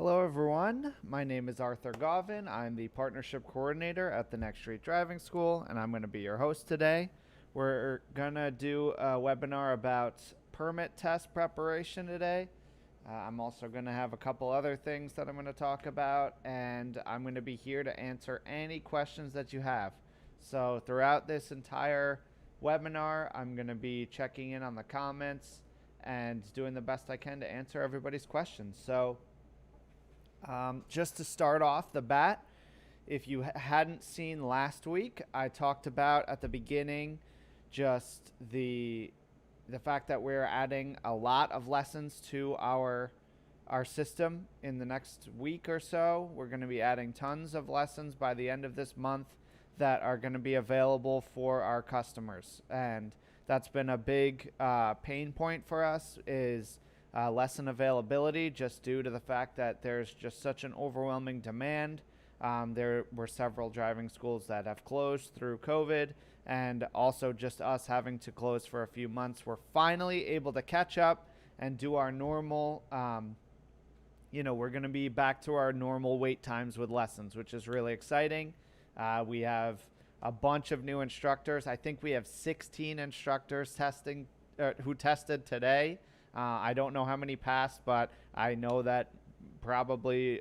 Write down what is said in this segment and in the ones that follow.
Hello, everyone. My name is Arthur Gauvin. I'm the Partnership Coordinator at the Next Street Driving School, and I'm going to be your host today. We're going to do a webinar about permit test preparation today. I'm also going to have a couple other things that I'm going to talk about, and I'm going to be here to answer any questions that you have. So throughout this entire webinar, I'm going to be checking in on the comments and doing the best I can to answer everybody's questions. So just to start off the bat, if you hadn't seen last week, I talked about at the beginning just the fact that we're adding a lot of lessons to our system in the next week or so. We're going to be adding tons of lessons by the end of this month that are going to be available for our customers, and that's been a big pain point for us is lesson availability, just due to the fact that there's just such an overwhelming demand. There were several driving schools that have closed through COVID, and also just us having to close for a few months. We're finally able to catch up and do our normal, we're going to be back to our normal wait times with lessons, which is really exciting. We have a bunch of new instructors. I think we have 16 instructors who tested today. I don't know how many passed, but I know that probably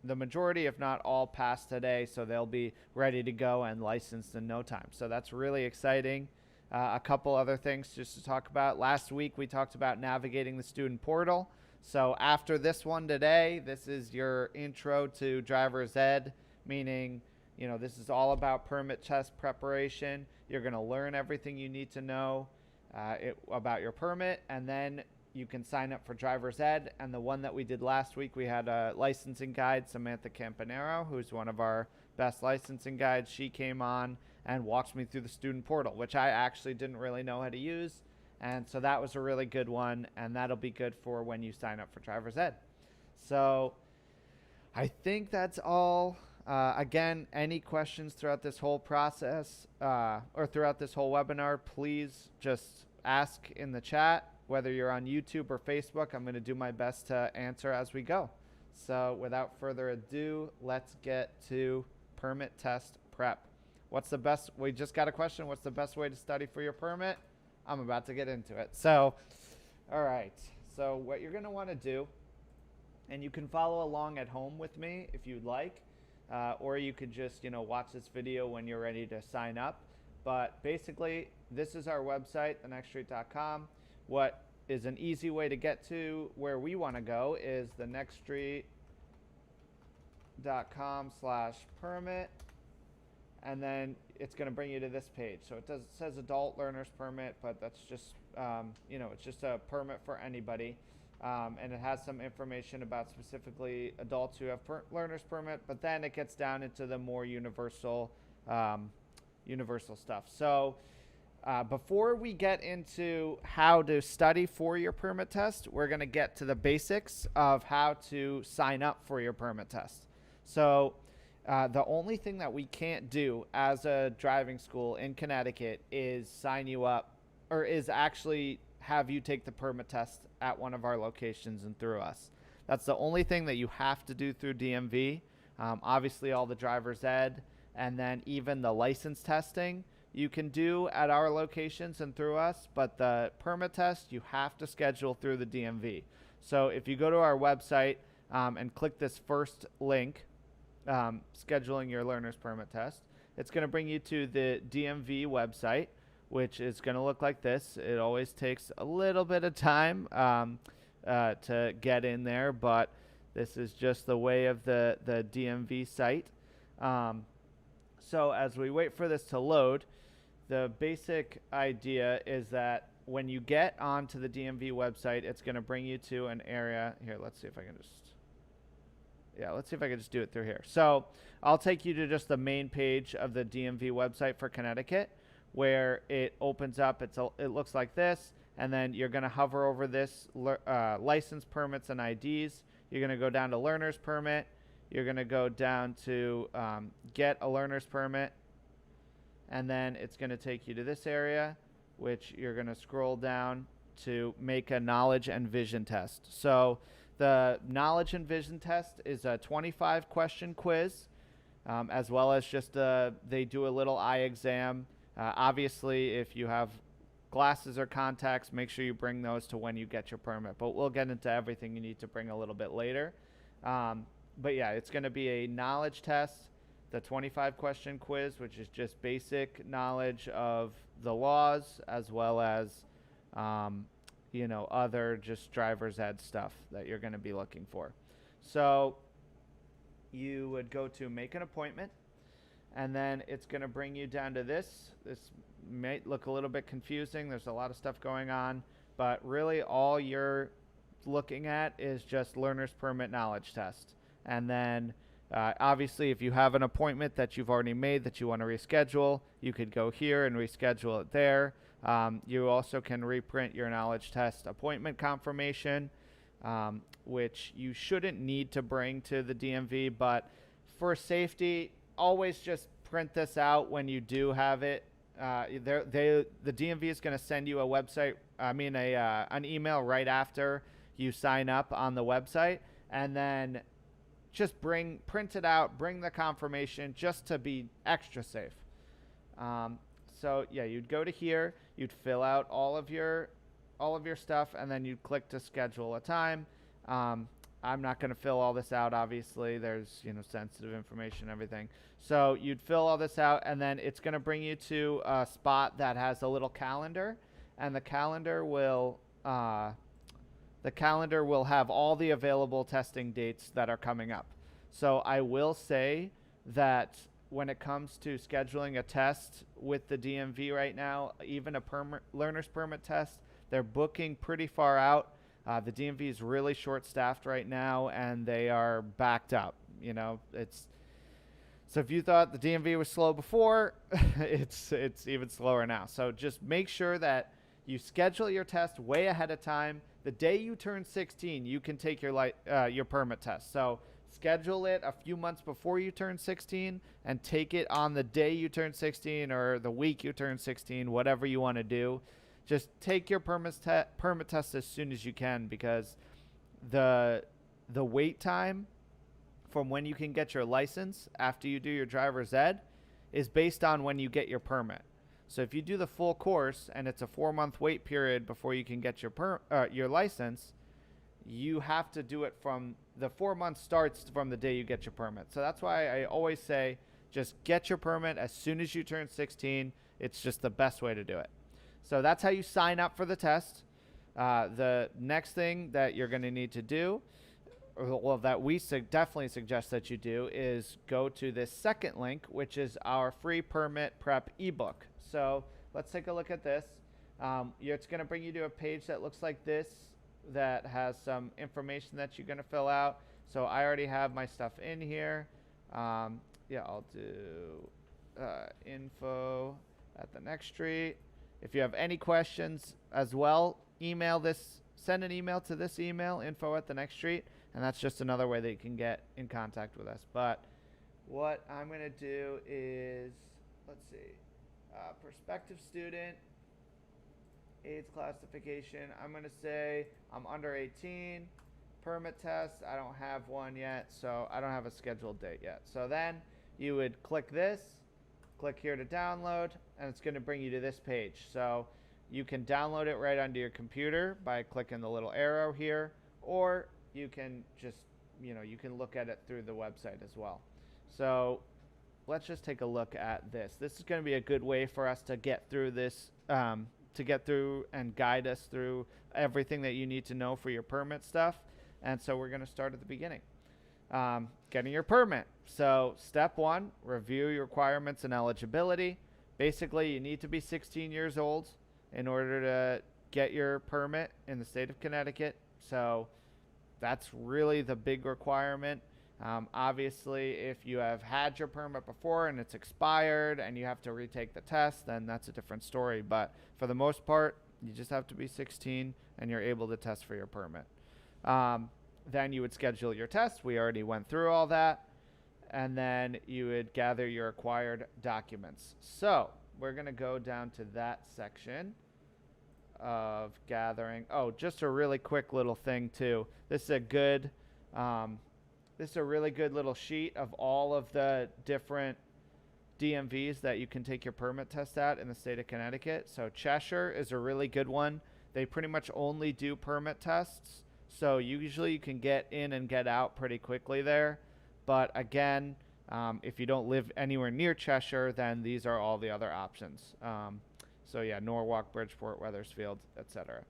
the majority, if not all, passed today, so they'll be ready to go and licensed in no time. So that's really exciting. A couple other things just to talk about. Last week, we talked about navigating the student portal. So after this one today, this is your intro to driver's ed, meaning, this is all about permit test preparation. You're going to learn everything you need to know about your permit, and then you can sign up for driver's ed. And the one that we did last week, we had a licensing guide, Samantha Campanero, who's one of our best licensing guides. She came on and walked me through the student portal, which I actually didn't really know how to use. And so that was a really good one, and that'll be good for when you sign up for driver's ed. So I think that's all. Again, any questions throughout this whole process or throughout this whole webinar, please just ask in the chat. Whether you're on YouTube or Facebook, I'm going to do my best to answer as we go. So without further ado, let's get to permit test prep. We just got a question, what's the best way to study for your permit? I'm about to get into it. So, all right. So what you're going to want to do, and you can follow along at home with me if you'd like, or you could just, watch this video when you're ready to sign up. But basically, this is our website, thenextstreet.com. What is an easy way to get to where we want to go is thenextstreet.com/permit, and then it's going to bring you to this page. So it says adult learner's permit, but that's just it's just a permit for anybody, and it has some information about specifically adults who have learner's permit. But then it gets down into the more universal stuff. So before we get into how to study for your permit test, we're going to get to the basics of how to sign up for your permit test. So the only thing that we can't do as a driving school in Connecticut is sign you up, or is actually have you take the permit test at one of our locations and through us. That's the only thing that you have to do through DMV. Obviously, all the driver's ed and then even the license testing you can do at our locations and through us, but the permit test you have to schedule through the DMV. So if you go to our website and click this first link, scheduling your learner's permit test, it's going to bring you to the DMV website, which is going to look like this. It always takes a little bit of time to get in there, but this is just the way of the DMV site. So as we wait for this to load, the basic idea is that when you get onto the DMV website, it's going to bring you to an area. Here, let's see if I can just do it through here. So I'll take you to just the main page of the DMV website for Connecticut, where it opens up. It looks like this, and then you're going to hover over this license permits and IDs. You're going to go down to learner's permit. You're going to go down to get a learner's permit, and then it's going to take you to this area, which you're going to scroll down to make a knowledge and vision test. So The knowledge and vision test is a 25 question quiz, as well as just they do a little eye exam. Obviously, if you have glasses or contacts, make sure you bring those to when you get your permit. But we'll get into everything you need to bring a little bit later. But yeah, it's going to be a knowledge test, the 25 question quiz, which is just basic knowledge of the laws, as well as other just driver's ed stuff that you're going to be looking for. So you would go to make an appointment, and then it's going to bring you down to this. This might look a little bit confusing. There's a lot of stuff going on, but really all you're looking at is just learner's permit knowledge test. And then obviously if you have an appointment that you've already made that you want to reschedule, you could go here and reschedule it there. You also can reprint your knowledge test appointment confirmation, which you shouldn't need to bring to the DMV, but for safety, always just print this out when you do have it. The DMV is going to send you an email right after you sign up on the website, and then just print it out, bring the confirmation just to be extra safe. So yeah, you'd go to here, you'd fill out all of your stuff, and then you'd click to schedule a time. I'm not going to fill all this out, obviously. There's sensitive information, everything. So you'd fill all this out, and then it's going to bring you to a spot that has a little calendar, and the calendar will have all the available testing dates that are coming up. So I will say that when it comes to scheduling a test with the DMV right now, even a learner's permit test, they're booking pretty far out. The DMV is really short-staffed right now, and they are backed up. So if you thought the DMV was slow before, it's even slower now. So just make sure that you schedule your test way ahead of time. The day you turn 16, you can take your permit test. So schedule it a few months before you turn 16 and take it on the day you turn 16 or the week you turn 16, whatever you want to do. Just take your permit test as soon as you can, because the wait time from when you can get your license after you do your driver's ed is based on when you get your permit. So if you do the full course and it's a 4-month wait period before you can get your license, you have to do it from the 4 months starts from the day you get your permit. So that's why I always say just get your permit as soon as you turn 16. It's just the best way to do it. So that's how you sign up for the test. The next thing that you're going to need to do, or that we definitely suggest that you do, is go to this second link, which is our free permit prep ebook. So let's take a look at this. It's going to bring you to a page that looks like this, that has some information that you're going to fill out. So I already have my stuff in here. I'll do info at the next street. If you have any questions as well, send an email to this email, info@thenextstreet, and that's just another way that you can get in contact with us. But what I'm going to do is, let's see, prospective student, AIDS classification. I'm going to say I'm under 18. Permit test, I don't have one yet, so I don't have a scheduled date yet. So then you would click here to download, and it's going to bring you to this page. So you can download it right onto your computer by clicking the little arrow here, or you can just, you can look at it through the website as well. So let's just take a look at this. This is going to be a good way for us to get through this, to get through and guide us through everything that you need to know for your permit stuff. And so we're going to start at the beginning. Getting your permit. So step 1, review your requirements and eligibility. Basically, you need to be 16 years old in order to get your permit in the state of Connecticut. So that's really the big requirement. Obviously, if you have had your permit before and it's expired and you have to retake the test, then that's a different story. But for the most part, you just have to be 16 and you're able to test for your permit. Then you would schedule your test. We already went through all that. And then you would gather your required documents. So we're going to go down to that section. of gathering. Oh, just a really quick little thing too. This is a good, this is a really good little sheet of all of the different DMVs that you can take your permit test at in the state of Connecticut. So Cheshire is a really good one. They pretty much only do permit tests. So usually you can get in and get out pretty quickly there. But again, if you don't live anywhere near Cheshire, then these are all the other options. So yeah, Norwalk, Bridgeport, Wethersfield, etc.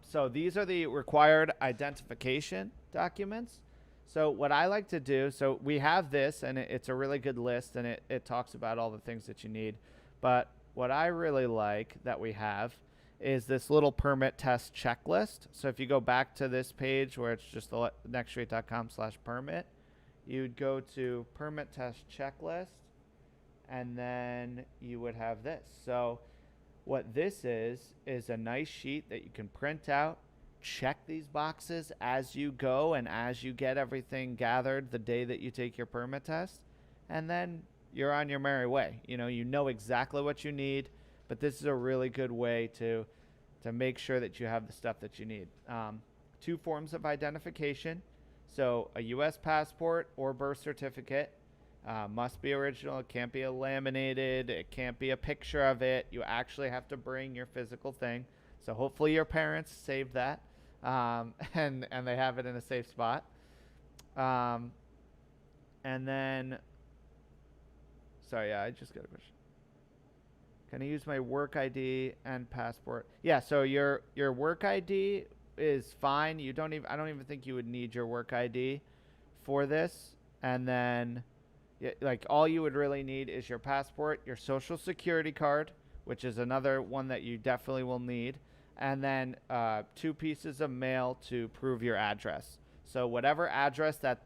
So these are the required identification documents. So what I like to do, so we have this, and it's a really good list, and it talks about all the things that you need. But what I really like that we have is this little permit test checklist. So if you go back to this page where it's just the nextstreet.com/permit, you'd go to permit test checklist, and then you would have this. So what this is a nice sheet that you can print out, check these boxes as you go and as you get everything gathered the day that you take your permit test, and then you're on your merry way. You know exactly what you need, but this is a really good way to make sure that you have the stuff that you need. 2 forms of identification. So a U.S. passport or birth certificate. Must be original. It can't be laminated. It can't be a picture of it. You actually have to bring your physical thing. So hopefully your parents saved that, and they have it in a safe spot. And then, sorry, yeah, I just got a question. Can I use my work ID and passport? Yeah. So your work ID is fine. I don't even think you would need your work ID for this. And then, like, all you would really need is your passport, your social security card, which is another one that you definitely will need, and then 2 pieces of mail to prove your address. So whatever address that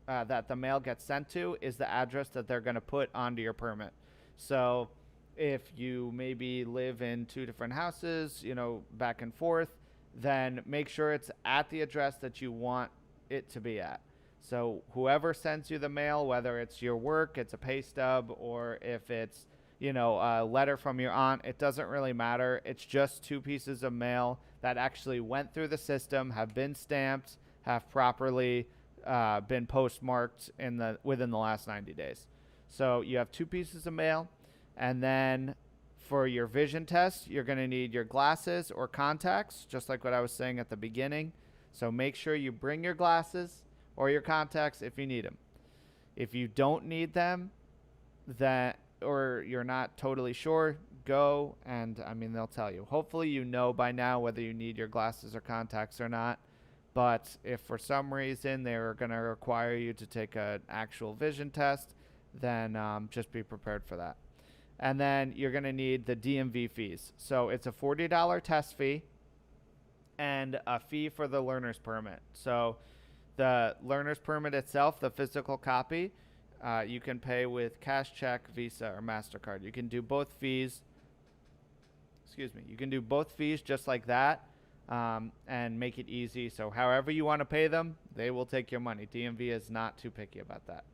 that the mail gets sent to is the address that they're going to put onto your permit. So if you maybe live in 2 different houses, back and forth, then make sure it's at the address that you want it to be at. So whoever sends you the mail, whether it's your work, it's a pay stub, or if it's, a letter from your aunt, it doesn't really matter. It's just 2 pieces of mail that actually went through the system, have been stamped, have properly been postmarked within the last 90 days. So you have 2 pieces of mail, and then for your vision test, you're going to need your glasses or contacts, just like what I was saying at the beginning. So make sure you bring your glasses or your contacts if you need them. If you don't need them, or you're not totally sure, go, and they'll tell you. Hopefully you know by now whether you need your glasses or contacts or not. But if for some reason they're going to require you to take an actual vision test, then just be prepared for that. And then you're going to need the DMV fees. So it's a $40 test fee and a fee for the learner's permit. So the learner's permit itself, the physical copy, you can pay with cash, check, Visa, or MasterCard. You can do both fees. You can do both fees just like that, and make it easy. So however you want to pay them, they will take your money. DMV is not too picky about that,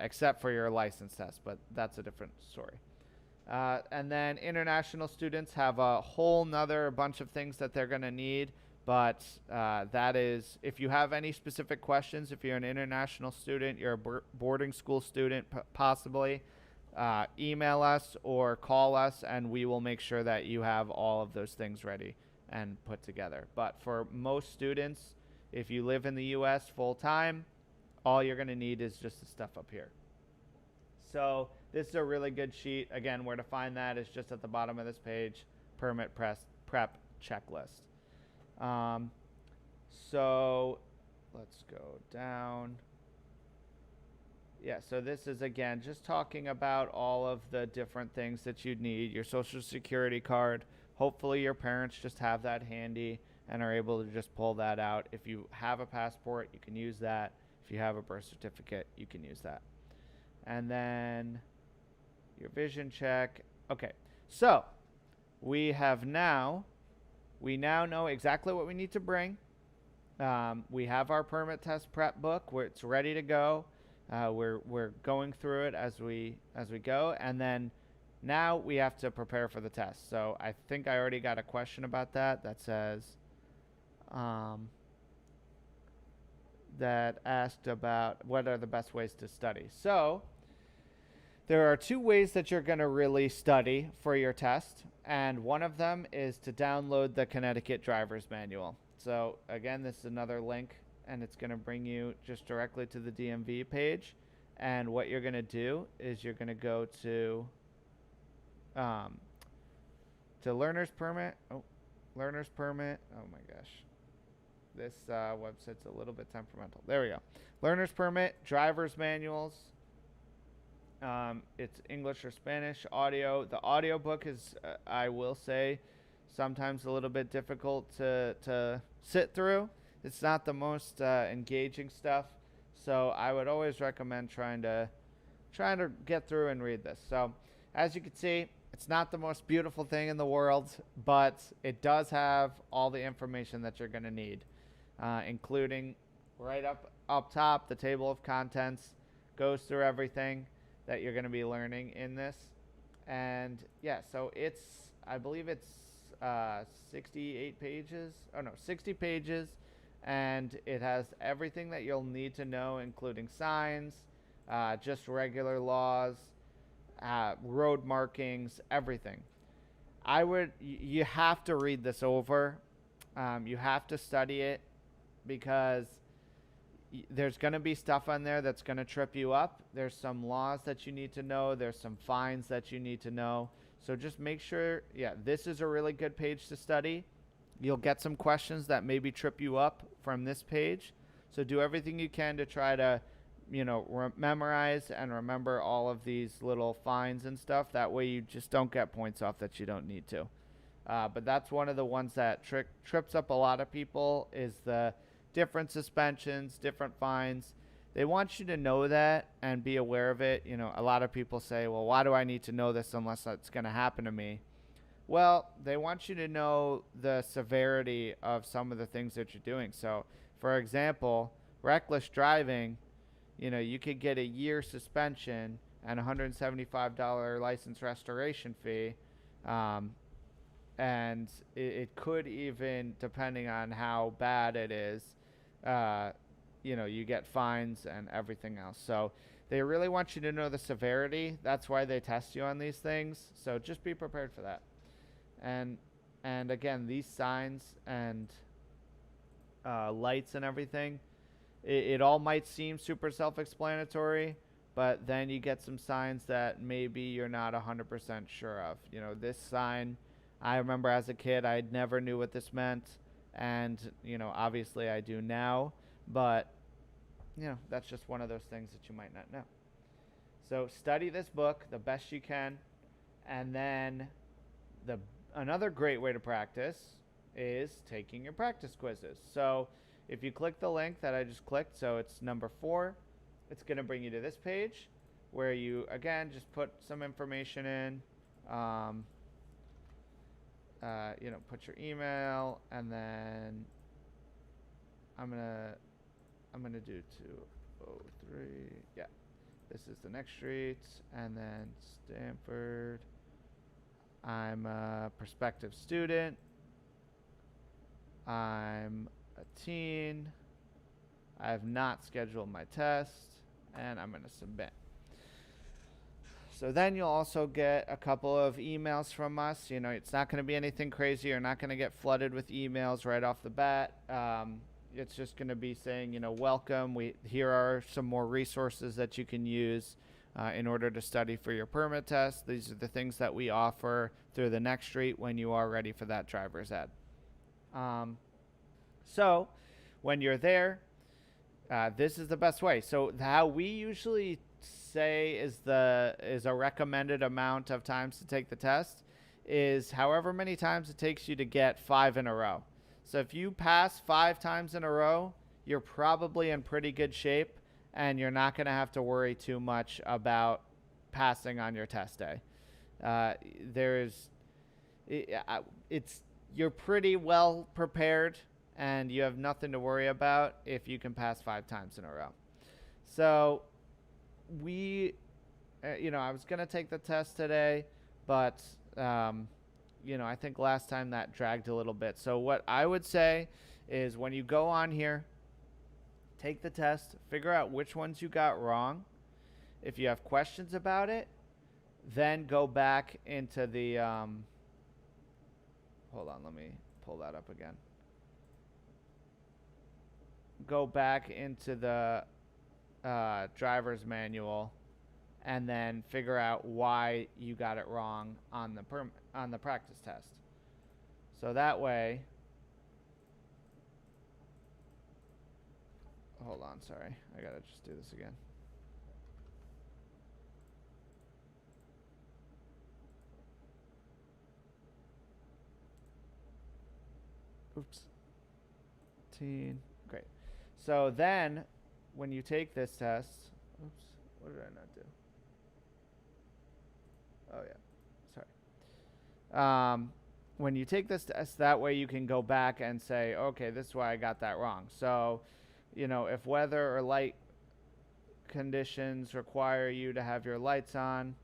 except for your license test, but that's a different story. And then international students have a whole nother bunch of things that they're going to need. But that is, if you have any specific questions, if you're an international student, you're a boarding school student, possibly, email us or call us, and we will make sure that you have all of those things ready and put together. But for most students, if you live in the U.S. full time, all you're going to need is just the stuff up here. So this is a really good sheet. Again, where to find that is just at the bottom of this page, permit prep checklist. So let's go down. Yeah, so this is, again, just talking about all of the different things that you'd need. Your social security card. Hopefully your parents just have that handy and are able to just pull that out. If you have a passport, you can use that. If you have a birth certificate, you can use that. And then your vision check. Okay, so we now know exactly what we need to bring. We have our permit test prep book where it's ready to go. We're going through it as we go, and then Now we have to prepare for the test. So I think I already got a question about that that says, um, that asked about what are the best ways to study. So there are two ways that you're going to really study for your test, and one of them is to download the Connecticut Driver's Manual. So again, this is another link, and it's going to bring you just directly to the DMV page. And what you're going to do is you're going to go to learner's permit. Oh, learner's permit. Oh my gosh. This website's a little bit temperamental. There we go. Learner's permit, driver's manuals. It's English or Spanish audio. The audio book is, I will say, sometimes a little bit difficult to sit through. It's not the most engaging stuff, so I would always recommend trying to get through and read this. So, as you can see, it's not the most beautiful thing in the world, but it does have all the information that you're going to need, including right up top, the table of contents goes through everything that you're going to be learning in this. And yeah, so I believe it's 68 pages. Oh no, 60 pages. And it has everything that you'll need to know, including signs, just regular laws, road markings, everything. You have to read this over. You have to study it because there's going to be stuff on there that's going to trip you up. There's some laws that you need to know. There's some fines that you need to know. So just make sure, this is a really good page to study. You'll get some questions that maybe trip you up from this page. So do everything you can to try to, memorize and remember all of these little fines and stuff. That way you just don't get points off that you don't need to. But that's one of the ones that trips up a lot of people is the different suspensions, different fines. They want you to know that and be aware of it. A lot of people say, well, why do I need to know this unless that's going to happen to me? Well, they want you to know the severity of some of the things that you're doing. So, for example, reckless driving, you could get a year suspension and $175 license restoration fee. And it could even, depending on how bad it is, you get fines and everything else. So they really want you to know the severity. That's why they test you on these things. So just be prepared for that. And again, these signs and lights and everything, it all might seem super self-explanatory, but then you get some signs that maybe you're not 100% sure of. This sign, I remember as a kid, I never knew what this meant, and obviously I do now, but that's just one of those things that you might not know. So study this book the best you can, and then another great way to practice is taking your practice quizzes. So if you click the link that I just clicked, so it's number 4, it's going to bring you to this page where you, again, just put some information in, put your email, and then I'm gonna do 203. Yeah, this is the next street, and then Stanford. I'm a prospective student. I'm a teen. I have not scheduled my test, and I'm gonna submit. So then you'll also get a couple of emails from us. It's not going to be anything crazy. You're not going to get flooded with emails right off the bat. It's just going to be saying, welcome. Here are some more resources that you can use in order to study for your permit test. These are the things that we offer through the next street when you are ready for that driver's ed. So when you're there, this is the best way. So how we usually say is a recommended amount of times to take the test is however many times it takes you to get 5 in a row. So if you pass 5 times in a row, you're probably in pretty good shape, and you're not going to have to worry too much about passing on your test day. You're pretty well prepared, and you have nothing to worry about if you can pass 5 times in a row. So I was going to take the test today, but I think last time that dragged a little bit. So what I would say is when you go on here, take the test, figure out which ones you got wrong. If you have questions about it, then go back into the hold on, let me pull that up again. Go back into the driver's manual and then figure out why you got it wrong on the practice test. So that way, hold on, sorry. I gotta just do this again. Oops. Great. So then, when you take this test, oops, what did I not do? Oh yeah, sorry. When you take this test, that way you can go back and say, okay, this is why I got that wrong. So, if weather or light conditions require you to have your lights on,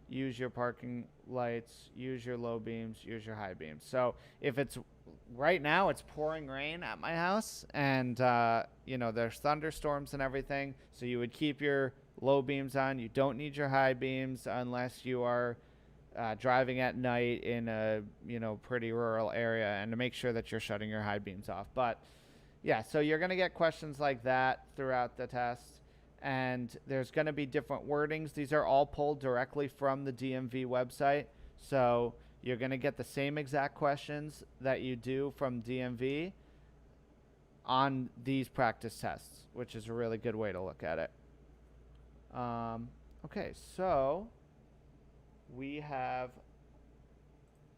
use your parking lights, use your low beams, use your high beams. So if it's right now, it's pouring rain at my house, and there's thunderstorms and everything, so you would keep your low beams on. You don't need your high beams unless you are driving at night in a pretty rural area, and to make sure that you're shutting your high beams off. But yeah, so you're going to get questions like that throughout the test, and there's going to be different wordings. These are all pulled directly from the DMV website, so you're going to get the same exact questions that you do from DMV on these practice tests, which is a really good way to look at it. Okay, so we have,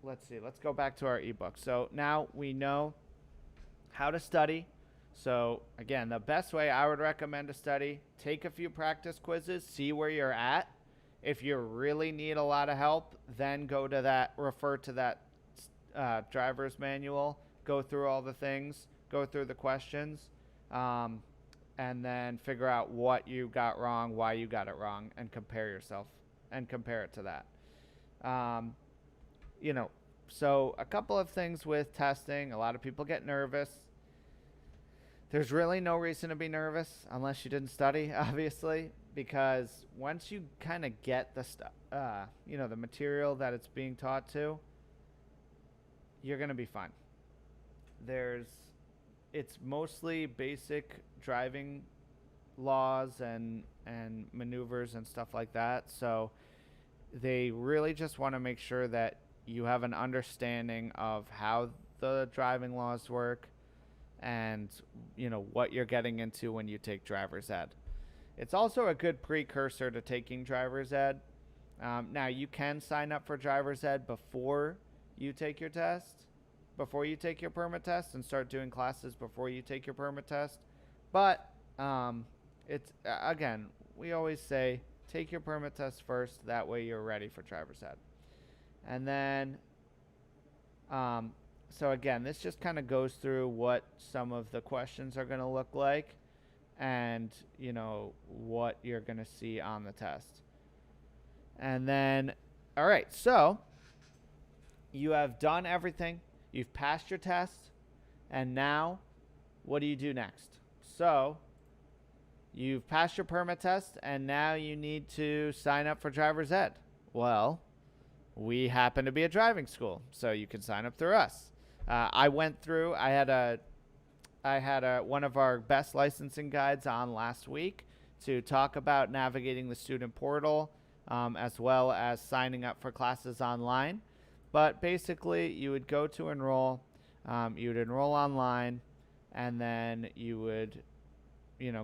let's go back to our ebook. So now we know how to study. So again, the best way I would recommend to study, take a few practice quizzes, see where you're at. If you really need a lot of help, then refer to that driver's manual, go through all the things, go through the questions, and then figure out what you got wrong, why you got it wrong, and compare it to that. So a couple of things with testing. A lot of people get nervous. There's really no reason to be nervous unless you didn't study, obviously, because once you kind of get the the material that it's being taught to, you're going to be fine. It's mostly basic driving laws and maneuvers and stuff like that. So they really just want to make sure that you have an understanding of how the driving laws work and what you're getting into when you take driver's ed. It's also a good precursor to taking driver's ed. Now you can sign up for driver's ed before you take your test, before you take your permit test, and start doing classes before you take your permit test. But it's again, we always say take your permit test first. That way you're ready for driver's ed. And then so again, this just kind of goes through what some of the questions are going to look like and, what you're going to see on the test. And then, all right, so you have done everything. You've passed your test. And now, what do you do next? So you've passed your permit test, and now you need to sign up for driver's ed. Well, we happen to be a driving school, so you can sign up through us. I had one of our best licensing guides on last week to talk about navigating the student portal, as well as signing up for classes online. But basically, you would go to enroll, you would enroll online, and then you would,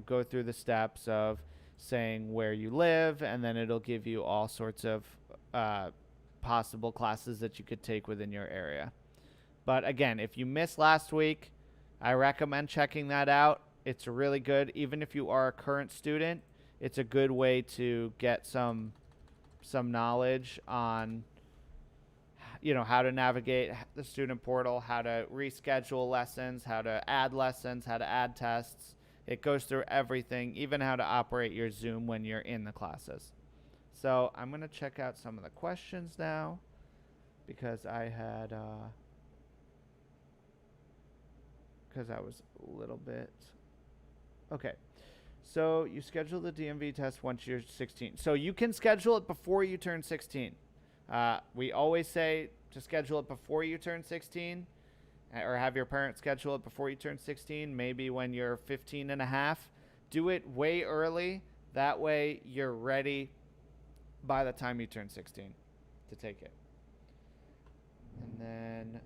go through the steps of saying where you live, and then it'll give you all sorts of possible classes that you could take within your area. But again, if you missed last week, I recommend checking that out. It's really good. Even if you are a current student, it's a good way to get some knowledge on how to navigate the student portal, how to reschedule lessons, how to add tests. It goes through everything, even how to operate your Zoom when you're in the classes. So I'm going to check out some of the questions now because I had, because I was a little bit. Okay. So you schedule the DMV test once you're 16. So you can schedule it before you turn 16. We always say to schedule it before you turn 16, or have your parents schedule it before you turn 16, maybe when you're 15 and a half. Do it way early. That way you're ready by the time you turn 16 to take it. And then,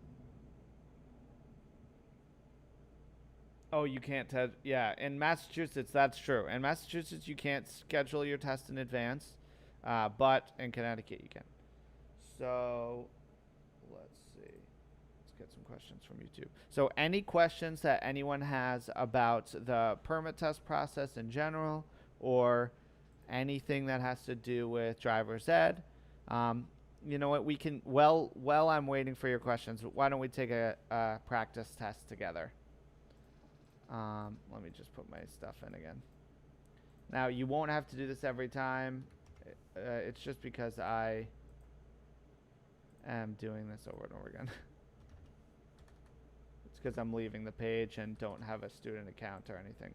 oh, you can't yeah, in Massachusetts, that's true. In Massachusetts, you can't schedule your test in advance, but in Connecticut, you can. So let's see. Let's get some questions from YouTube. So any questions that anyone has about the permit test process in general, or anything that has to do with driver's ed, you know what, we can, while I'm waiting for your questions, why don't we take a practice test together? Let me just put my stuff in again. Now, you won't have to do this every time. It's just because I am doing this over and over again. It's because I'm leaving the page and don't have a student account or anything.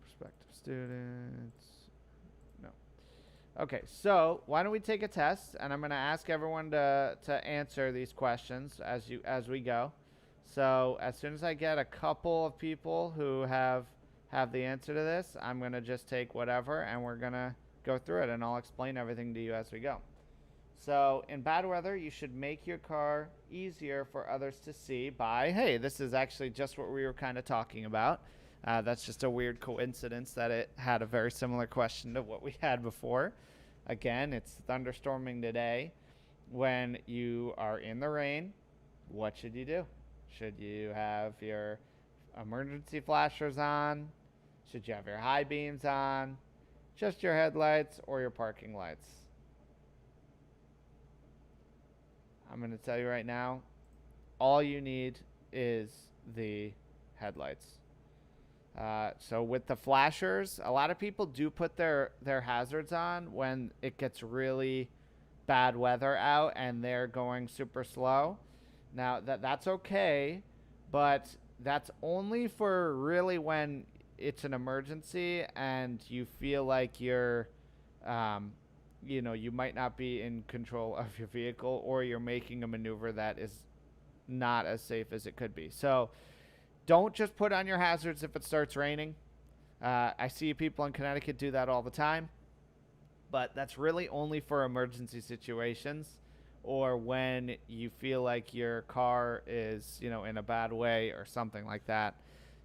Prospective students. No. Okay, so why don't we take a test, and I'm going to ask everyone to answer these questions as we go. So as soon as I get a couple of people who have the answer to this, I'm going to just take whatever, and we're going to go through it, and I'll explain everything to you as we go. So in bad weather, you should make your car easier for others to see by, hey, this is actually just what we were kind of talking about. That's just a weird coincidence that it had a very similar question to what we had before. Again, it's thunderstorming today. When you are in the rain, what should you do? Should you have your emergency flashers on? Should you have your high beams on? Just your headlights or your parking lights? I'm going to tell you right now, all you need is the headlights. So with the flashers, a lot of people do put their hazards on when it gets really bad weather out and they're going super slow. Now, that's okay, but that's only for really when it's an emergency and you feel like you're, you might not be in control of your vehicle, or you're making a maneuver that is not as safe as it could be. So don't just put on your hazards if it starts raining. I see people in Connecticut do that all the time, but that's really only for emergency situations, or when you feel like your car is, in a bad way or something like that.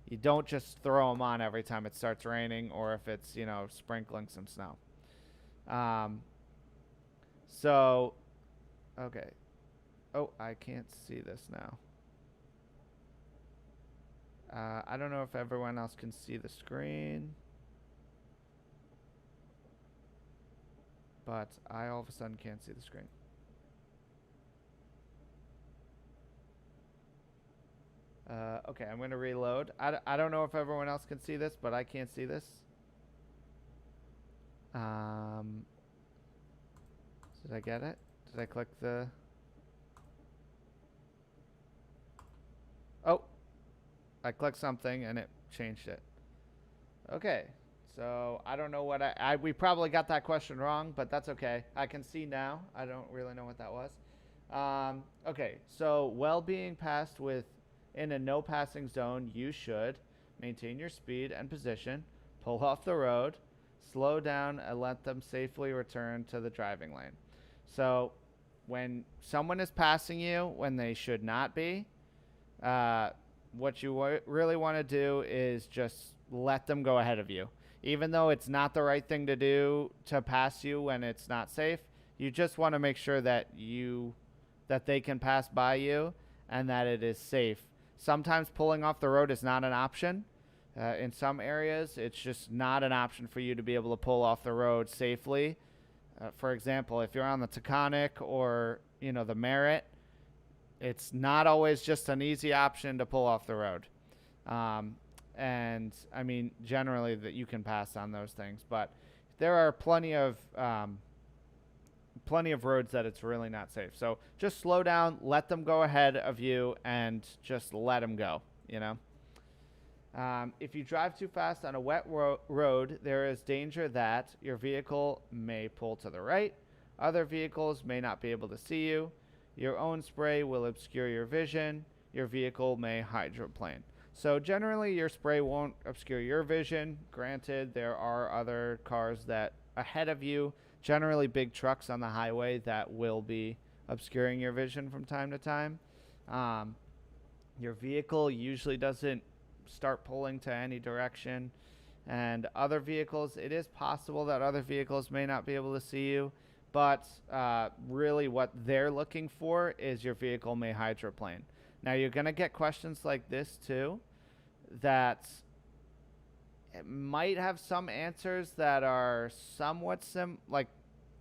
You don't just throw them on every time it starts raining, or if it's, sprinkling some snow. So, okay. Oh, I can't see this now. I don't know if everyone else can see the screen, but I all of a sudden can't see the screen. Okay, I'm going to reload. I don't know if everyone else can see this, but I can't see this. Did I get it? Did I click the... Oh, I clicked something and it changed it. Okay, so I don't know what we probably got that question wrong, but that's okay. I can see now. I don't really know what that was. Okay, so while being passed in a no passing zone, you should maintain your speed and position, pull off the road, slow down, and let them safely return to the driving lane. So when someone is passing you when they should not be, what you really want to do is just let them go ahead of you. Even though it's not the right thing to do to pass you when it's not safe, you just want to make sure that they can pass by you and that it is safe. Sometimes pulling off the road is not an option. In some areas, it's just not an option for you to be able to pull off the road safely. For example, if you're on the Taconic or, the Merritt, it's not always just an easy option to pull off the road. and I mean, generally that you can pass on those things, but there are plenty of roads that it's really not safe. So just slow down, let them go ahead of you, and just let them go. You know. If you drive too fast on a wet road, there is danger that your vehicle may pull to the right. Other vehicles may not be able to see you. Your own spray will obscure your vision. Your vehicle may hydroplane. So generally, your spray won't obscure your vision. Granted, there are other cars that ahead of you, generally big trucks on the highway, that will be obscuring your vision from time to time. Your vehicle usually doesn't start pulling to any direction, and other vehicles, it is possible that other vehicles may not be able to see you, but really what they're looking for is your vehicle may hydroplane. Now you're going to get questions like this too, that it might have some answers that are somewhat like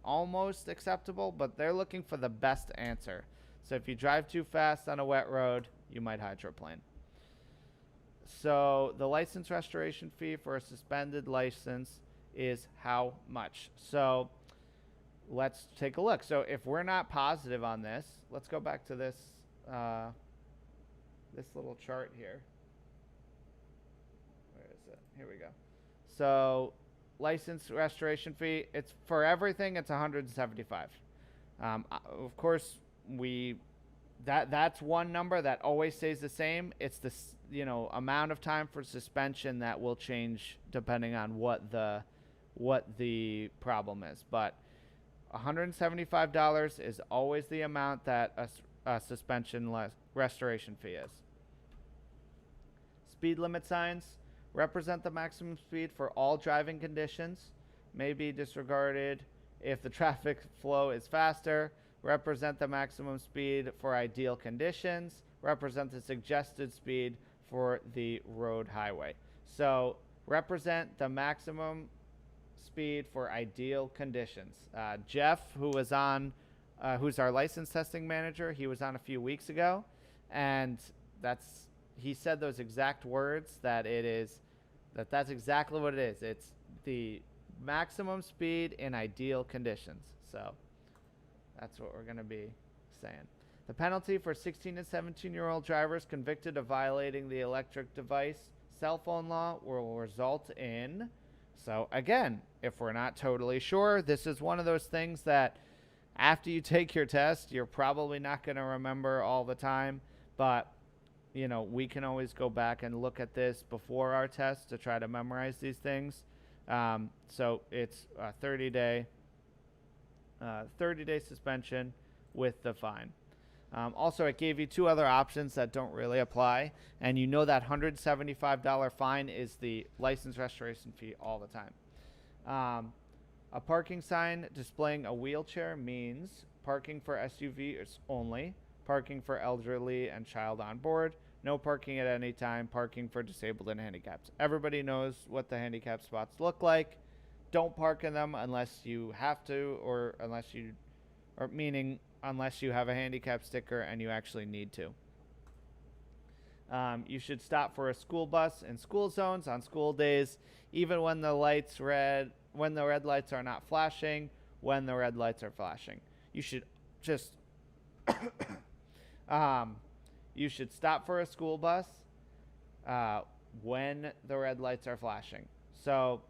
almost acceptable, but they're looking for the best answer. So if you drive too fast on a wet road, you might hydroplane. So the license restoration fee for a suspended license is how much? So let's take a look. So if we're not positive on this, let's go back to this this little chart here. Where is it? Here we go. So license restoration fee, it's for everything, it's $175. Of course, that's one number that always stays the same. It's the amount of time for suspension that will change depending on what the problem is. But $175 is always the amount that a suspension restoration fee is. Speed limit signs represent the maximum speed for all driving conditions, may be disregarded if the traffic flow is faster. Represent the maximum speed for ideal conditions. Represent the suggested speed for the road highway. So represent the maximum speed for ideal conditions. Jeff, who's our license testing manager, he was on a few weeks ago, and he said those exact words, that's exactly what it is. It's the maximum speed in ideal conditions. So that's what we're going to be saying. The penalty for 16 and 17-year-old drivers convicted of violating the electric device cell phone law will result in. So again, if we're not totally sure, this is one of those things that after you take your test, you're probably not going to remember all the time. But, we can always go back and look at this before our test to try to memorize these things. So it's a 30-day suspension with the fine. Also, it gave you two other options that don't really apply, and that $175 fine is the license restoration fee all the time. A parking sign displaying a wheelchair means parking for SUVs only, parking for elderly and child on board, no parking at any time, parking for disabled and handicapped. Everybody knows what the handicap spots look like. Don't park in them unless you have to, unless you have a handicap sticker and you actually need to. You should stop for a school bus in school zones on school days, even when the red lights are not flashing, when the red lights are flashing. You should just you should stop for a school bus when the red lights are flashing. So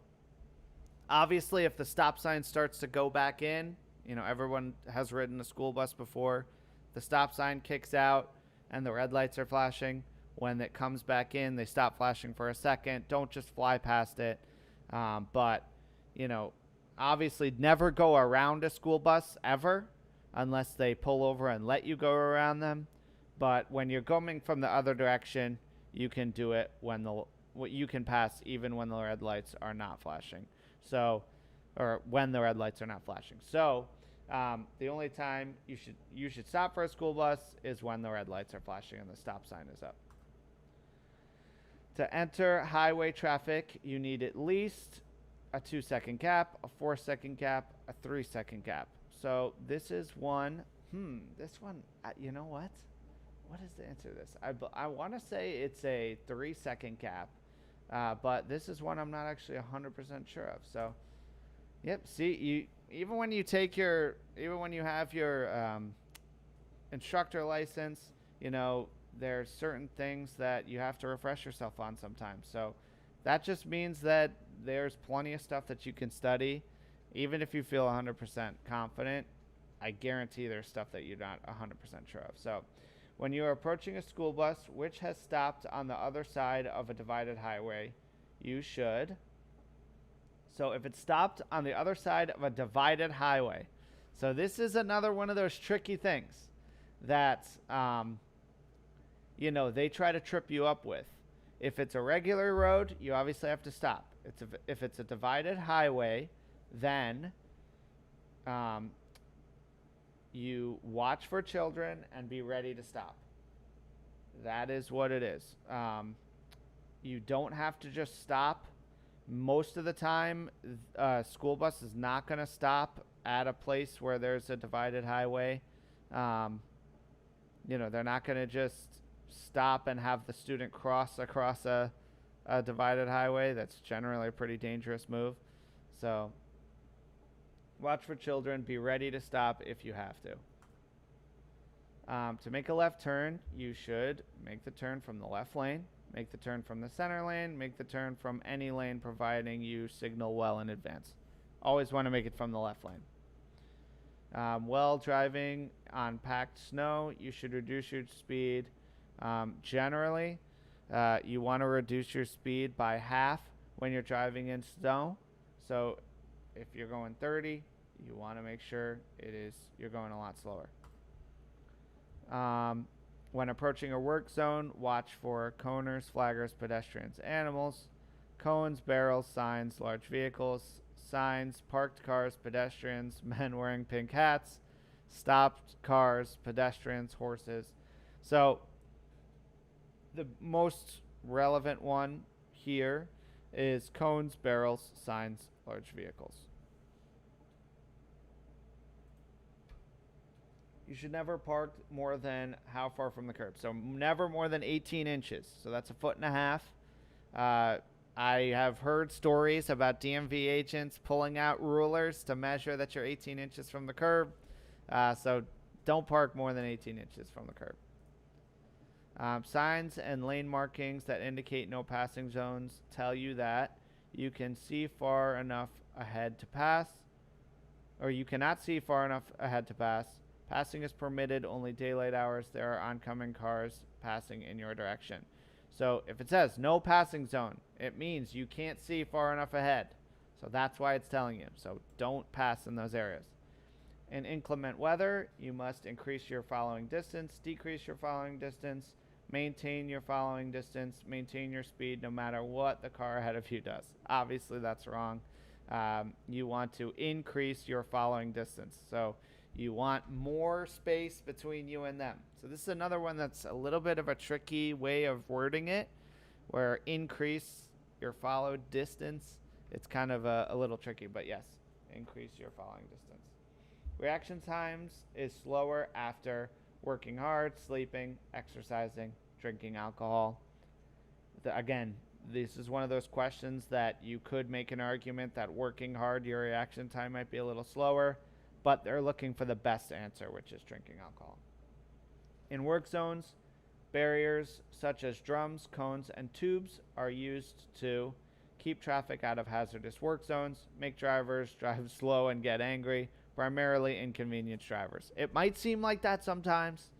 obviously, if the stop sign starts to go back in, everyone has ridden a school bus before. The stop sign kicks out and the red lights are flashing. When it comes back in, they stop flashing for a second. Don't just fly past it. But, obviously never go around a school bus ever unless they pull over and let you go around them. But when you're coming from the other direction, you can do it you can pass even when the red lights are not flashing. So, or when the red lights are not flashing. So, the only time you should stop for a school bus is when the red lights are flashing and the stop sign is up. To enter highway traffic, you need at least a 2-second gap, a 4-second gap, a 3-second gap. So this is one. This one. You know what? What is the answer to this? I want to say it's a 3-second gap. But this is one I'm not actually 100% sure of. So, yep. See, you even when you take your, even when you have your instructor license, there's certain things that you have to refresh yourself on sometimes. So, that just means that there's plenty of stuff that you can study, even if you feel 100% confident. I guarantee there's stuff that you're not 100% sure of. So, when you are approaching a school bus which has stopped on the other side of a divided highway, you should. So, if it stopped on the other side of a divided highway, so this is another one of those tricky things that, they try to trip you up with. If it's a regular road, you obviously have to stop. If it's a divided highway, then you watch for children and be ready to stop. That is what it is. You don't have to just stop. Most of the time, school bus is not going to stop at a place where there's a divided highway. They're not going to just stop and have the student cross across a divided highway. That's generally a pretty dangerous move. So watch for children. Be ready to stop if you have to. To make a left turn, you should make the turn from the left lane, make the turn from the center lane, make the turn from any lane providing you signal well in advance. Always want to make it from the left lane. While driving on packed snow, you should reduce your speed. Generally, you want to reduce your speed by half when you're driving in snow. So if you're going 30, you want to make sure you're going a lot slower. When approaching a work zone, watch for coners, flaggers, pedestrians, animals, cones, barrels, signs, large vehicles, signs, parked cars, pedestrians, men wearing pink hats, stopped cars, pedestrians, horses. So the most relevant one here is cones, barrels, signs, large vehicles. You should never park more than how far from the curb? So never more than 18 inches. So that's 1.5 feet. I have heard stories about DMV agents pulling out rulers to measure that you're 18 inches from the curb. So don't park more than 18 inches from the curb. Signs and lane markings that indicate no passing zones tell you that you can see far enough ahead to pass, or you cannot see far enough ahead to pass. Passing is permitted only daylight hours. There are oncoming cars passing in your direction. So if it says no passing zone, it means you can't see far enough ahead. So that's why it's telling you. So don't pass in those areas. In inclement weather, you must increase your following distance, decrease your following distance, maintain your following distance, maintain your speed no matter what the car ahead of you does. Obviously, that's wrong. You want to increase your following distance. So you want more space between you and them. So this is another one that's a little bit of a tricky way of wording it, where increase your followed distance. It's kind of a little tricky, but yes, increase your following distance. Reaction times is slower after working hard, sleeping, exercising, drinking alcohol. Again, this is one of those questions that you could make an argument that working hard, your reaction time might be a little slower, but they're looking for the best answer, which is drinking alcohol. In work zones, barriers such as drums, cones, and tubes are used to keep traffic out of hazardous work zones, make drivers drive slow and get angry, primarily inconvenience drivers. It might seem like that sometimes,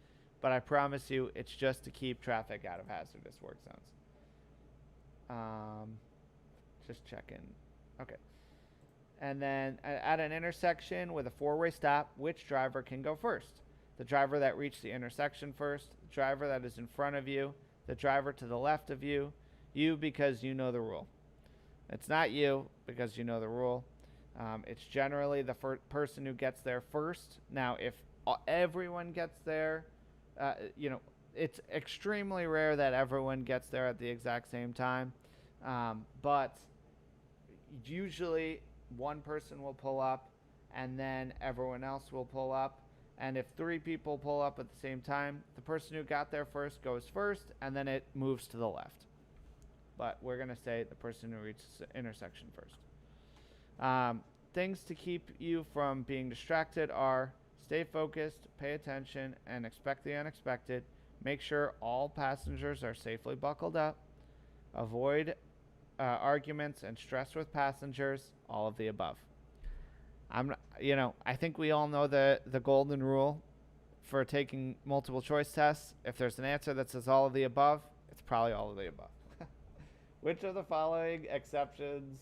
but I promise you it's just to keep traffic out of hazardous work zones. Just checking. Okay. And then at an intersection with a four-way stop, which driver can go first? The driver that reached the intersection first, the driver that is in front of you, the driver to the left of you, you because you know the rule. It's not you because you know the rule. It's generally the person who gets there first. Now, if everyone gets there, it's extremely rare that everyone gets there at the exact same time. But usually one person will pull up and then everyone else will pull up. And if 3 people pull up at the same time, the person who got there first goes first and then it moves to the left. but we're going to say the person who reaches the intersection first. Things to keep you from being distracted are stay focused, pay attention, and expect the unexpected. Make sure all passengers are safely buckled up. Avoid arguments and stress with passengers, all of the above. I think we all know the golden rule for taking multiple choice tests. If there's an answer that says all of the above, it's probably all of the above. Which of the following exceptions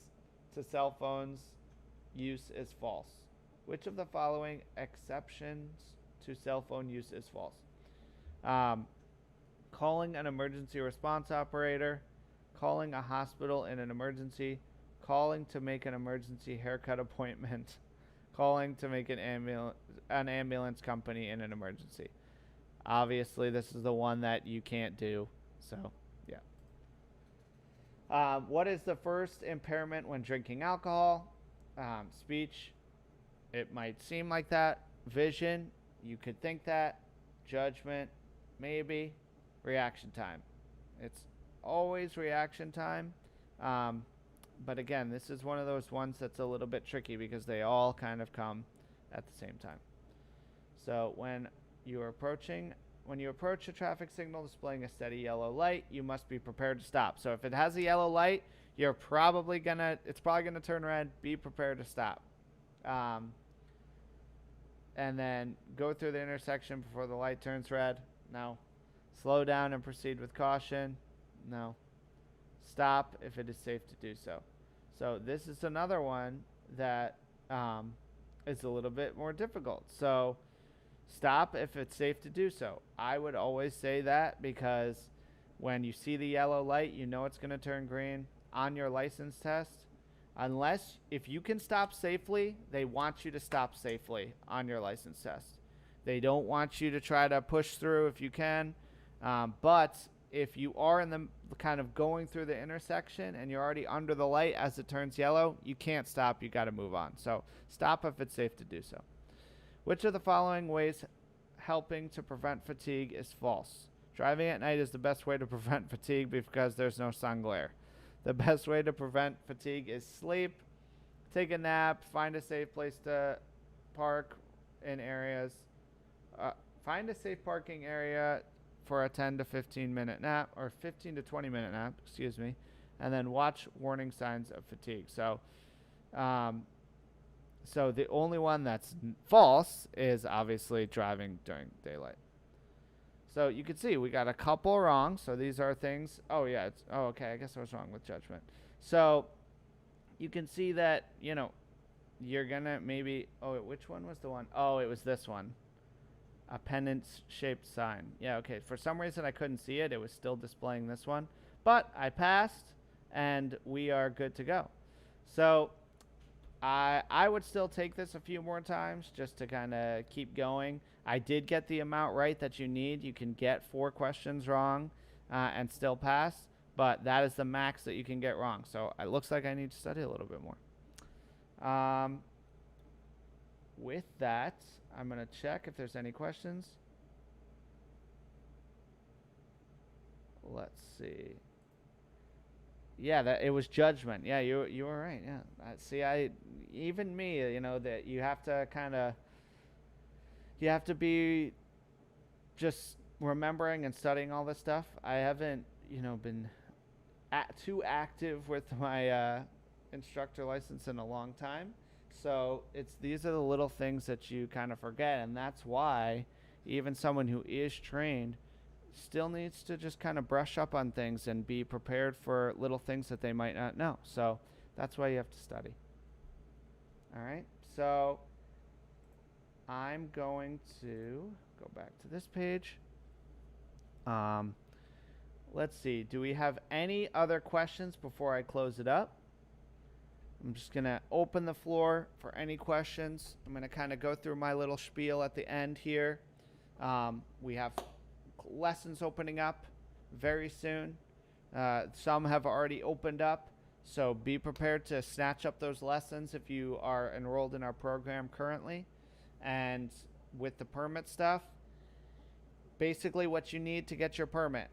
to cell phones use is false? Which of the following exceptions to cell phone use is false? Calling an emergency response operator, calling a hospital in an emergency, calling to make an emergency haircut appointment, calling to make an ambulance company in an emergency. Obviously, this is the one that you can't do. So, yeah. What is the first impairment when drinking alcohol? Speech. It might seem like that. Vision. You could think that. Judgment. Maybe. Reaction time. It's always reaction time. But again, this is one of those ones that's a little bit tricky because they all kind of come at the same time. So when you approach a traffic signal displaying a steady yellow light, you must be prepared to stop. So if it has a yellow light, it's probably gonna turn red. Be prepared to stop. And then go through the intersection before the light turns red. No. Slow down and proceed with caution. No. Stop if it is safe to do so. So this is another one that is a little bit more difficult. So stop if it's safe to do so. I would always say that because when you see the yellow light, you know it's going to turn green on your license test. If you can stop safely, they want you to stop safely on your license test. They don't want you to try to push through if you can. But if you are in the kind of going through the intersection and you're already under the light as it turns yellow, you can't stop. You got to move on. So stop if it's safe to do so. Which of the following ways helping to prevent fatigue is false? Driving at night is the best way to prevent fatigue because there's no sun glare. The best way to prevent fatigue is sleep, take a nap, find a safe place to park in areas. Find a safe parking area for a 10 to 15 minute nap, or 15 to 20 minute nap, and then watch warning signs of fatigue. So the only one that's false is obviously driving during daylight. So you can see we got a couple wrong. So these are things. Okay. I guess I was wrong with judgment. So you can see that, you're going to maybe, which one was the one? Oh, it was this one. A pennant-shaped sign. Yeah, okay. For some reason, I couldn't see it. It was still displaying this one. But I passed, and we are good to go. So I would still take this a few more times just to kind of keep going. I did get the amount right that you need. You can get 4 questions wrong and still pass, but that is the max that you can get wrong. So it looks like I need to study a little bit more. With that, I'm going to check if there's any questions. Let's see. Yeah, it was judgment. Yeah, you were right. Yeah. Even me, that you have to be just remembering and studying all this stuff. I haven't, been too active with my instructor license in a long time. So these are the little things that you kind of forget, and that's why even someone who is trained still needs to just kind of brush up on things and be prepared for little things that they might not know. So that's why you have to study. All right. So I'm going to go back to this page. Let's see. Do we have any other questions before I close it up? I'm just going to open the floor for any questions. I'm going to kind of go through my little spiel at the end here. We have lessons opening up very soon. Some have already opened up, so be prepared to snatch up those lessons if you are enrolled in our program currently. And with the permit stuff, basically what you need to get your permit.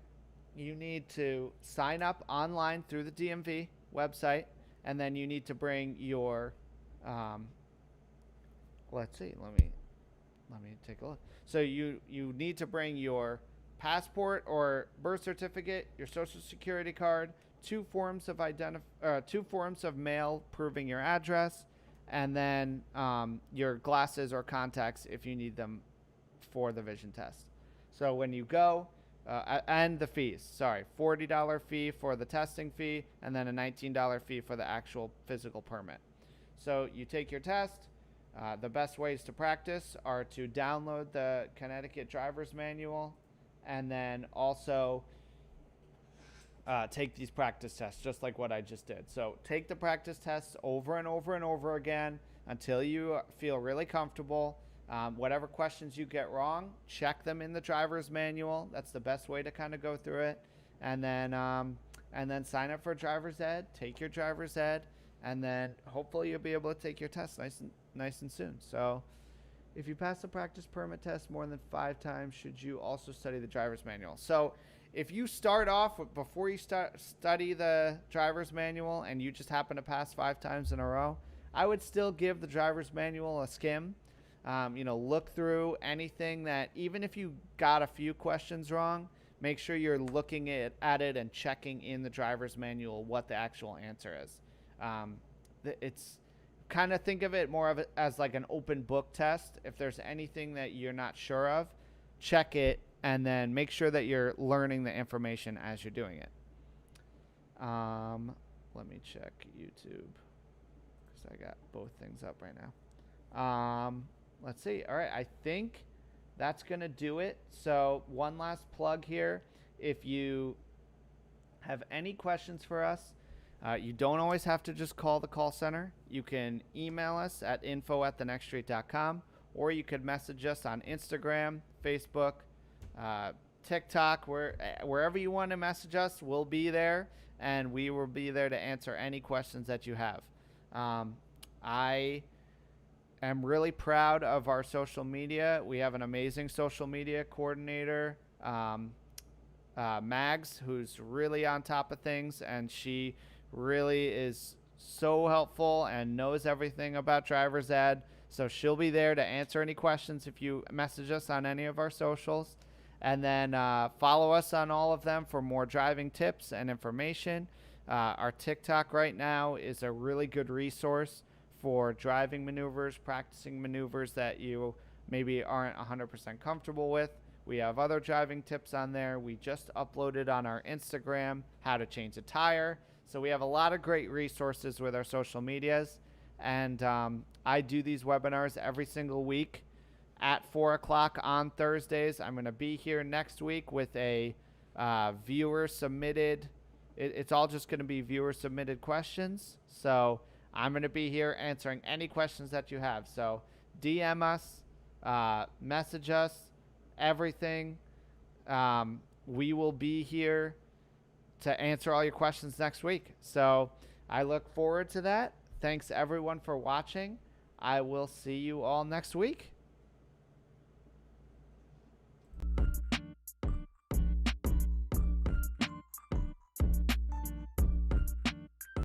you need to sign up online through the DMV website, and then you need to bring your, let's see, let me take a look. So you need to bring your passport or birth certificate, your social security card, two forms of mail proving your address, and then your glasses or contacts if you need them for the vision test. So when you go, and the fees, sorry, $40 fee for the testing fee, and then a $19 fee for the actual physical permit. So you take your test. The best ways to practice are to download the Connecticut driver's manual, and then also take these practice tests, just like what I just did. So take the practice tests over and over and over again until you feel really comfortable. Whatever questions you get wrong, check them in the driver's manual. That's the best way to kind of go through it. And then sign up for driver's ed, take your driver's ed, and then hopefully you'll be able to take your test nice and soon. So if you pass the practice permit test more than 5 times, should you also study the driver's manual? So if you start off before you study the driver's manual and you just happen to pass 5 times in a row, I would still give the driver's manual a skim. Look through anything that, even if you got a few questions wrong, make sure you're looking at it and checking in the driver's manual what the actual answer is. It's kind of, think of it more of as like an open book test. If there's anything that you're not sure of, check it and then make sure that you're learning the information as you're doing it. Let me check YouTube because I got both things up right now. Let's see. All right, I think that's going to do it. So one last plug here. If you have any questions for us, you don't always have to just call the call center. You can email us at info@thenextstreet.com, or you could message us on Instagram, Facebook, TikTok, wherever you want to message us, we'll be there, and we will be there to answer any questions that you have. I am really proud of our social media. We have an amazing social media coordinator, Mags, who's really on top of things, and she really is so helpful and knows everything about driver's ed. So she'll be there to answer any questions if you message us on any of our socials. And then follow us on all of them for more driving tips and information. Our TikTok right now is a really good resource for driving maneuvers, practicing maneuvers that you maybe aren't 100% comfortable with. We have other driving tips on there. We just uploaded on our Instagram how to change a tire. So we have a lot of great resources with our social medias. And I do these webinars every single week at 4 o'clock on Thursdays. I'm going to be here next week with a viewer submitted. It's all just going to be viewer submitted questions. So I'm going to be here answering any questions that you have. So DM us, message us, everything. We will be here to answer all your questions next week. So I look forward to that. Thanks everyone for watching. I will see you all next week.